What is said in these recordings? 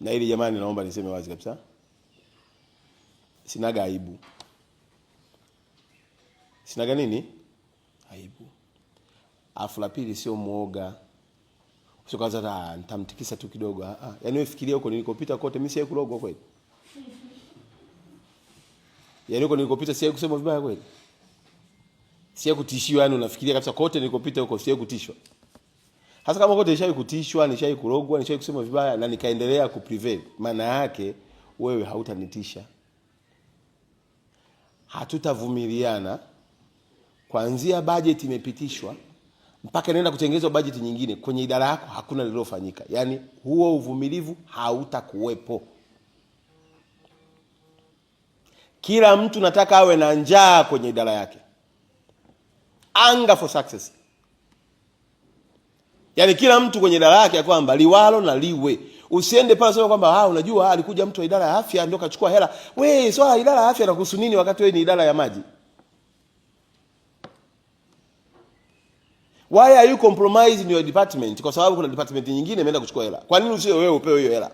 Na hili jamani, naomba niseme wazi kabisa, sinaga aibu. Sinaga nini? Aibu. Afu la pili, sio muoga. Sio kwanza nitamtikisa tu kidogo. Yaani wewe fikiria huko nilikopita kote mimi siye kulogwa kweli. Yaani huko nilikopita siye kusema vibaya kweli. Siye kutishiwa, yani unafikiria kabisa kote nilikopita huko siye kutishwa. Hasa kama kote nishawahi kutishwa, nishawahi kulogwa, nishawahi kusema vibaya na nikaendelea kuprevail, maana yake wewe hautanitisha. Hatutavumiliana kuanzia budget imepitishwa mpaka nenda kutengenezwa budget nyingine kwenye idara yako hakuna lililofanyika. Yaani huo uvumilivu hautakuwepo. Kila mtu nataka awe na njaa kwenye idara yake. Hunger for success. Yaani kila mtu kwenye idara yake ya kwamba liwalo na liwe. Usiende pale sema kwamba unajua alikuja mtu wa idara ya afya ndio kachukua hela. Wewe swala idara ya afya inakuhusu nini wakati wewe ni idara ya maji? Why are you compromising your department? Kwa sababu kuna department nyingine imeenda kuchukua hela. Kwa nini usio wewe upewe hiyo hela?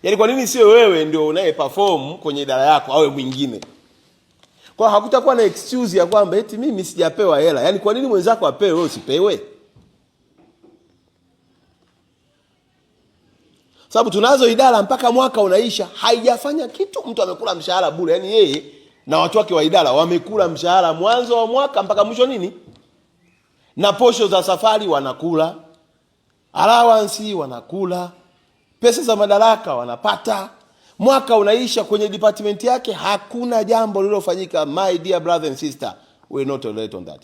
Yaani kwa nini sio wewe ndio unaye perform kwenye idara yako awe mwingine? Kwa hakutakuwa na excuse ya kwamba eti mimi sijapewa hela. Yaani kwa nini mwenzako apewe wewe usipewe? Sababu tunazo idara mpaka mwaka unaisha haijafanya kitu, mtu amekula mshahara bure. Yaani yeye na watu wake wa idara wamekula mshahara mwanzo wa mwaka mpaka mwisho nini? Na posho za safari wanakula, allowance wanakula, pesa za madaraka wanapata. Mwaka unaisha kwenye department yake hakuna jambo lililofanyika. My dear brother and sister, we will not tolerate on that.